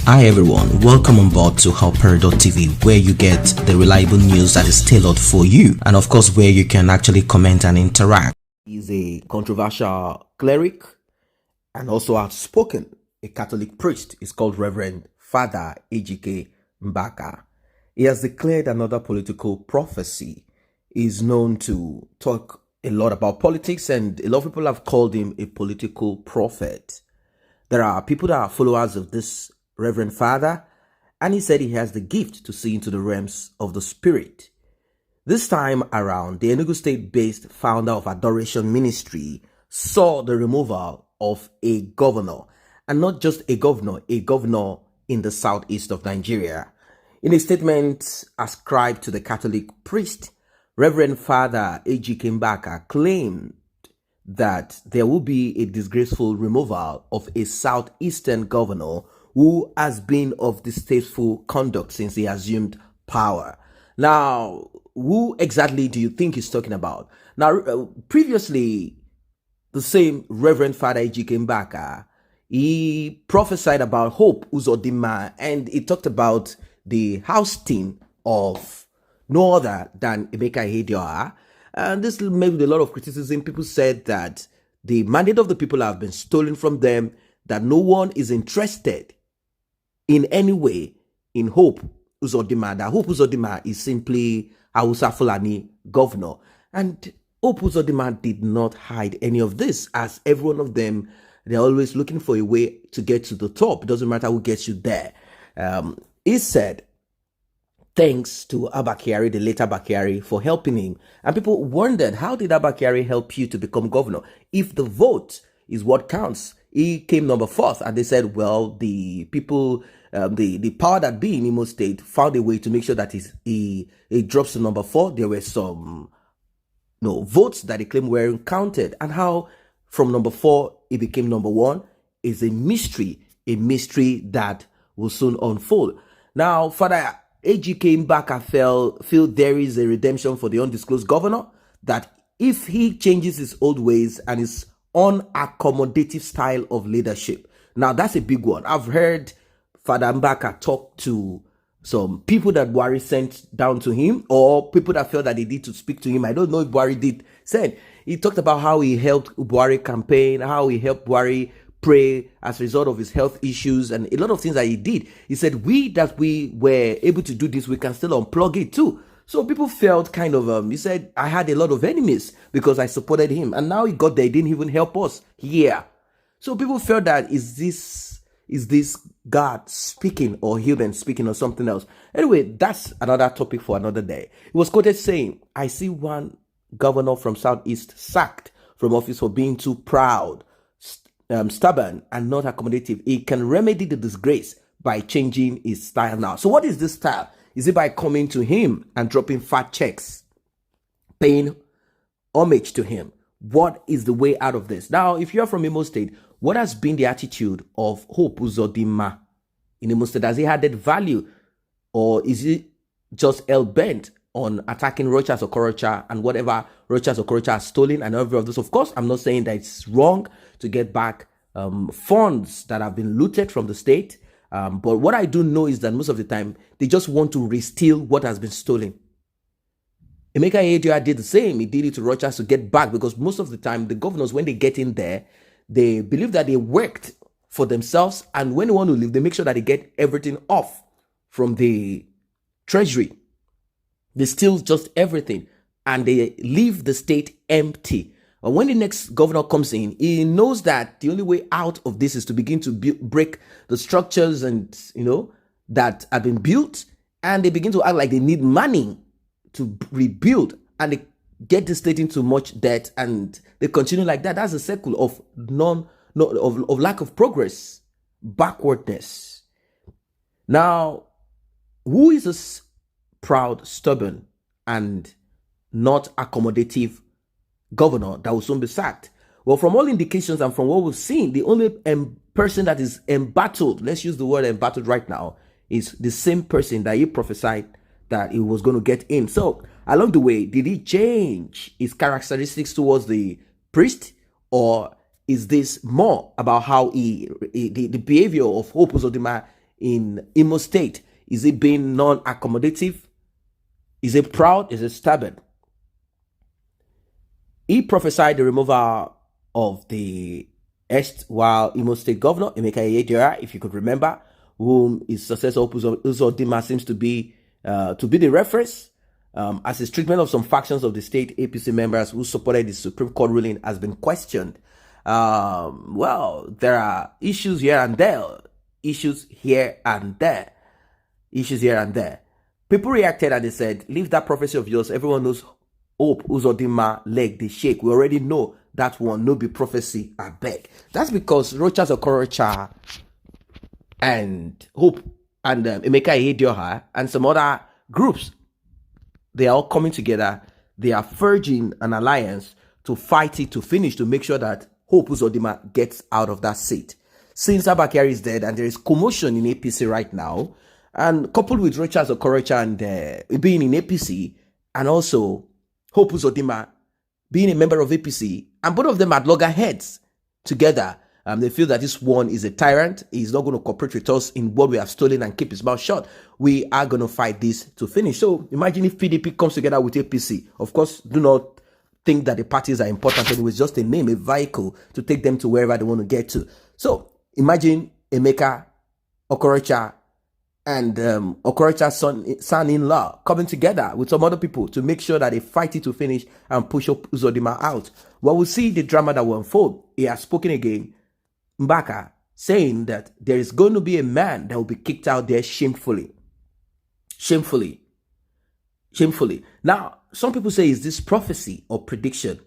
Hi everyone, welcome on board to AN0THER, where you get the reliable news that is tailored for you, and of course where you can actually comment and interact. He's a controversial cleric and also outspoken, a Catholic priest. He's called Reverend Father MBAKA. He has declared another political prophecy. He's known to talk a lot about politics, and a lot of people have called him a political prophet. There are people that are followers of this Reverend Father, and he said he has the gift to see into the realms of the spirit. This time around, the Enugu State-based founder of Adoration Ministry saw the removal of a governor, and not just a governor in the southeast of Nigeria. In a statement ascribed to the Catholic priest, Reverend Father MBAKA claimed that there will be a disgraceful removal of a southeastern governor who has been of distasteful conduct since he assumed power. Now, who exactly do you think he's talking about? Now, previously, the same Reverend Father MBAKA, he prophesied about Hope Uzodinma, and he talked about the ousting of no other than Emeka AN0THER. And this made a lot of criticism. People said that the mandate of the people have been stolen from them, that no one is interested in any way in Hope Uzodinma, that Hope Uzodinma is simply Hausa Fulani governor. And Hope Uzodinma did not hide any of this, as every one of them, they're always looking for a way to get to the top. It doesn't matter who gets you there. He said, thanks to Abba Kyari, the later Abba Kyari, for helping him. And people wondered, how did Abba Kyari help you to become governor? If the vote is what counts, he came number 4th, and they said, well, the people, the power that be in Imo State found a way to make sure that he drops to number 4. There were some votes that he claimed weren't counted, and how from number 4 he became number 1 is a mystery that will soon unfold. Now, Father MBAKA feel there is a redemption for the undisclosed governor, that if he changes his old ways and his unaccommodative style of leadership. Now, that's a big one. I've heard Father MBAKA talk to some people that Buhari sent down to him, or people that felt that they need to speak to him. I don't know if Buhari did send. He talked about how he helped Buhari campaign, how he helped Buhari pray as a result of his health issues, and a lot of things that he did. He said, we were able to do this, we can still unplug it too. So people felt kind of, he said, I had a lot of enemies because I supported him, and now he got there, he didn't even help us here. So people felt that, is this God speaking, or human speaking, or something else? Anyway, that's another topic for another day. He was quoted saying, I see one governor from Southeast sacked from office for being too proud, stubborn, and not accommodative. He can remedy the disgrace by changing his style now. So what is this style? Is it by coming to him and dropping fat checks, paying homage to him? What is the way out of this? Now, if you're from Imo State, what has been the attitude of Hope Uzodinma in Imo State? Has he added value, or is he just hell-bent on attacking Rochas Okorocha and whatever Rochas Okorocha has stolen and every of this? Of course, I'm not saying that it's wrong to get back funds that have been looted from the state. But what I do know is that most of the time, they just want to re-steal what has been stolen. Emeka AN0THER did the same. He did it to Rochas to get back, because most of the time, the governors, when they get in there, they believe that they worked for themselves, and when they want to leave, they make sure that they get everything off from the treasury. They steal just everything, and they leave the state empty. But when the next governor comes in, he knows that the only way out of this is to begin to break the structures and that have been built, and they begin to act like they need money to rebuild, and they get the state into much debt, and they continue like that. That's a circle of of lack of progress, backwardness. Now, who is this proud, stubborn, and not accommodative governor that will soon be sacked? Well, from all indications and from what we've seen, the only person that is embattled, let's use the word embattled right now, is the same person that he prophesied that he was going to get in. So along the way, did he change his characteristics towards the priest, or is this more about how the behavior of Hope Uzodinma in Imo State? Is it being non-accommodative? Is it proud? Is it stubborn? He prophesied the removal of the while Imo State Governor, MBAKA, if you could remember, whom his successor ß0MßSH seems to be the reference, as his treatment of some factions of the state APC members who supported the Supreme Court ruling has been questioned. Well, there are issues here and there. People reacted and they said, leave that prophecy of yours. Everyone knows Hope Uzodinma leg they shake. We already know that one no be prophecy, I beg. That's because Rochas Okorocha and Hope and MBAKA and some other groups, they are all coming together. They are forging an alliance to fight it to finish, to make sure that Hope Uzodinma gets out of that seat. Since Abakari is dead and there is commotion in APC right now, and coupled with Rochas Okorocha and being in APC, and also Hope Uzodinma being a member of APC, and both of them at loggerheads together, they feel that this one is a tyrant. He's not going to cooperate with us in what we have stolen and keep his mouth shut. We are going to fight this to finish. So imagine if PDP comes together with APC. Of course, do not think that the parties are important. It was just a name, a vehicle to take them to wherever they want to get to. So imagine Emeka, Okorocha, and Okorocha's son-in-law coming together with some other people to make sure that they fight it to finish and push up Uzodinma out. Well, we'll see the drama that will unfold. He has spoken again, MBAKA, saying that there is going to be a man that will be kicked out there shamefully. Shamefully. Now, some people say, is this prophecy or prediction?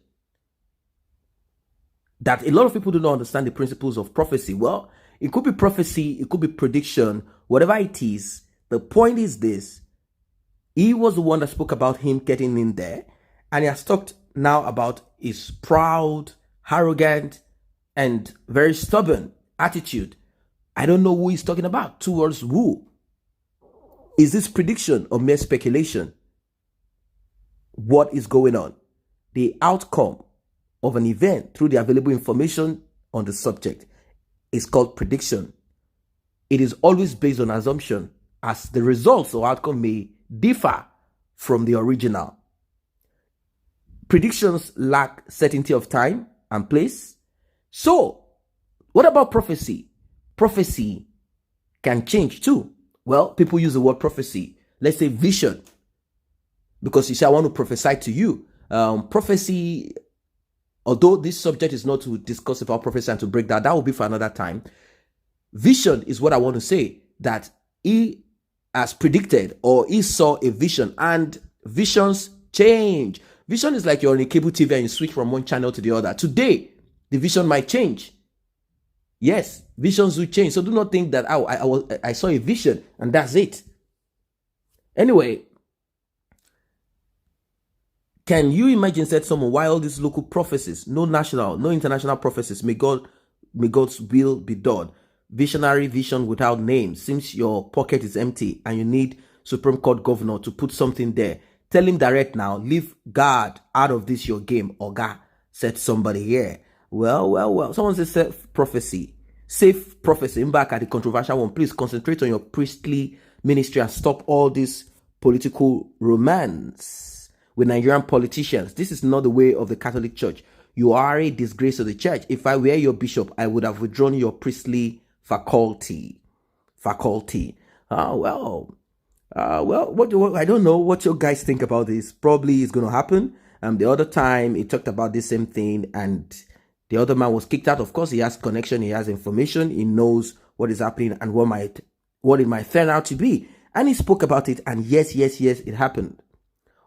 That a lot of people do not understand the principles of prophecy. Well, it could be prophecy, it could be prediction, whatever it is. The point is this: he was the one that spoke about him getting in there, and he has talked now about his proud, arrogant, and very stubborn attitude. I don't know who he's talking about. Towards who? Is this prediction or mere speculation? What is going on? The outcome of an event through the available information on the subject is called prediction. It is always based on assumption, as the results or outcome may differ from the original. Predictions lack certainty of time and place. So, what about prophecy? Prophecy can change too. Well, people use the word prophecy. Let's say vision. Because you say, I want to prophesy to you. Prophecy, although this subject is not to discuss about prophecy and to break that will be for another time. Vision is what I want to say, that he has predicted or he saw a vision, and visions change. Vision is like you're on a cable TV and you switch from one channel to the other. Today, the vision might change. Yes, visions will change. So do not think that I saw a vision and that's it. Anyway, can you imagine, said someone, why all these local prophecies, no national, no international prophecies, may God's will be done. Visionary vision without name. Seems your pocket is empty and you need Supreme Court governor to put something there. Tell him direct now, leave God out of this your game, Oga, said somebody here. Well. Someone says safe prophecy. MBAKA, the controversial one. Please concentrate on your priestly ministry and stop all this political romance with Nigerian politicians. This is not the way of the Catholic Church. You are a disgrace to the church. If I were your bishop, I would have withdrawn your priestly faculty. Well, I don't know what your guys think about this. Probably it's going to happen. The other time he talked about the same thing and the other man was kicked out. Of course, he has connection, he has information, he knows what is happening and what it might turn out to be. And he spoke about it, and yes, it happened.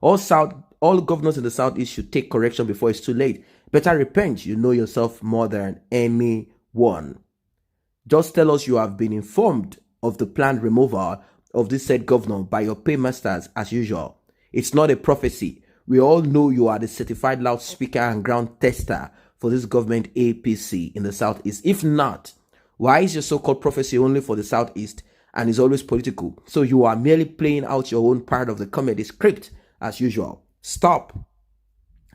All governors in the Southeast should take correction before it's too late. Better repent. You know yourself more than anyone. Just tell us you have been informed of the planned removal of this said governor by your paymasters as usual. It's not a prophecy. We all know you are the certified loudspeaker and ground tester for this government APC in the Southeast. If not, why is your so-called prophecy only for the Southeast and is always political? So you are merely playing out your own part of the comedy script as usual. Stop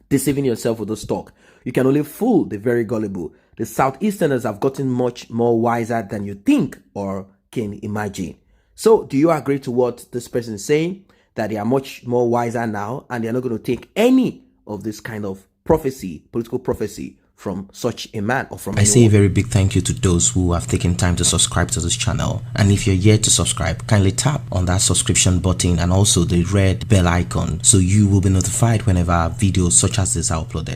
deceiving yourself with those talk. You can only fool the very gullible. The Southeasterners have gotten much more wiser than you think or can imagine. So do you agree to what this person is saying? That they are much more wiser now and they're not going to take any of this kind of prophecy, political prophecy, from such a man or from anyone. I say a very big thank you to those who have taken time to subscribe to this channel. And if you're yet to subscribe, kindly tap on that subscription button and also the red bell icon so you will be notified whenever videos such as this are uploaded.